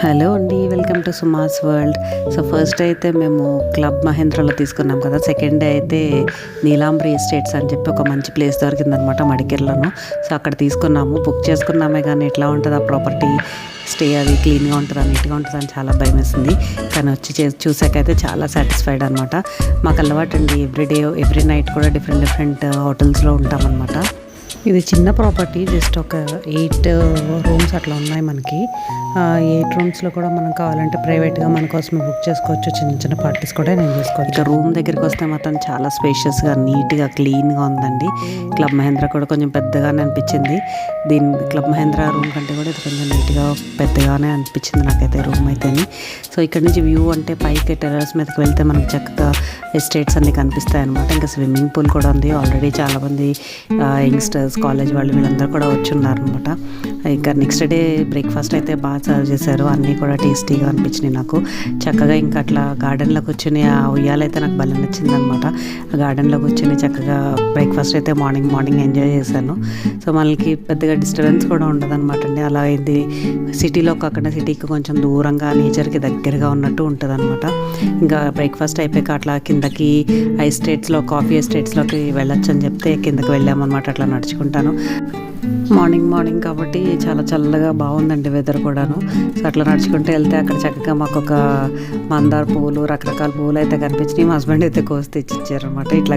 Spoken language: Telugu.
హలో అండి, welcome to సుమాస్ world. So first అయితే మేము క్లబ్ మహేంద్రలో తీసుకున్నాం కదా. సెకండ్ డే అయితే నీలాంబ్రి ఎస్టేట్స్ అని చెప్పి ఒక మంచి ప్లేస్ దొరికిందనమాట మడికేర్లను. సో అక్కడ తీసుకున్నాము, బుక్ చేసుకున్నామే కానీ ఎట్లా ఉంటుంది ఆ ప్రాపర్టీ, స్టే అది క్లీన్గా ఉంటుందా నీట్గా ఉంటుందా అని చాలా భయం వేసింది. కానీ వచ్చి చూసాకైతే చాలా సాటిస్ఫైడ్ అనమాట. మాకు అలవాటు అండి, ఎవ్రీ నైట్ కూడా డిఫరెంట్ హోటల్స్లో ఉంటామన్నమాట. ఇది చిన్న ప్రాపర్టీ, జస్ట్ ఒక 8 రూమ్స్ అట్లా ఉన్నాయి మనకి. 8 రూమ్స్లో కూడా మనం కావాలంటే ప్రైవేట్గా మన కోసమే బుక్ చేసుకోవచ్చు. చిన్న చిన్న పార్టీస్ కూడా నేను చేసుకోవచ్చు. ఇక రూమ్ దగ్గరికి వస్తే మాత్రం చాలా స్పేషియస్గా, నీట్గా, క్లీన్గా ఉందండి. క్లబ్ మహేంద్ర కూడా కొంచెం పెద్దగానే అనిపించింది. క్లబ్ మహేంద్ర రూమ్ కంటే కూడా ఇది కొంచెం నీట్గా పెద్దగానే అనిపించింది నాకైతే రూమ్ అయితేని. సో ఇక్కడ నుంచి వ్యూ అంటే పైకి టెర్రస్ మీదకి వెళ్తే మనకు చక్కగా ఎస్టేట్స్ అన్నీ కనిపిస్తాయి అనమాట. ఇంకా స్విమ్మింగ్ పూల్ కూడా ఉంది. ఆల్రెడీ చాలామంది యంగ్స్టర్స్, కాలేజ్ వాళ్ళు వీళ్ళందరూ కూడా వచ్చి ఉన్నారనమాట. ఇంకా నెక్స్ట్ డే బ్రేక్ఫాస్ట్ అయితే బాగా సర్వ్ చేశారు. అన్నీ కూడా టేస్టీగా అనిపించినాయి నాకు. చక్కగా ఇంకా అట్లా గార్డెన్లో కూర్చొని ఆ ఉయ్యాలైతే నాకు భలే నచ్చింది అనమాట. ఆ గార్డెన్లో కూర్చొని చక్కగా బ్రేక్ఫాస్ట్ అయితే మార్నింగ్ ఎంజాయ్ చేశాను. సో మనకి పెద్దగా డిస్టర్బెన్స్ కూడా ఉండదు అనమాట అండి. అలా ఇది సిటీలో కాకుండా సిటీకి కొంచెం దూరంగా నేచర్కి దగ్గరగా ఉన్నట్టు ఉంటుంది అనమాట. ఇంకా బ్రేక్ఫాస్ట్ అయిపోయాక అట్లా కిందకి కాఫీ ఎస్టేట్స్లోకి వెళ్ళొచ్చు అని చెప్తే కిందకి వెళ్ళామన్నమాట. అట్లా నడుచుకుంటాను. మార్నింగ్ కాబట్టి చాలా చల్లగా బాగుందండి వెదర్ కూడాను. సో అట్లా నడుచుకుంటూ వెళ్తే అక్కడ చక్కగా మాకు ఒక మందార పువ్వులు, రకరకాల పువ్వులు అయితే కనిపించినాయి. మా హస్బెండ్ అయితే కోసి తెచ్చిచ్చారనమాట. ఇట్లా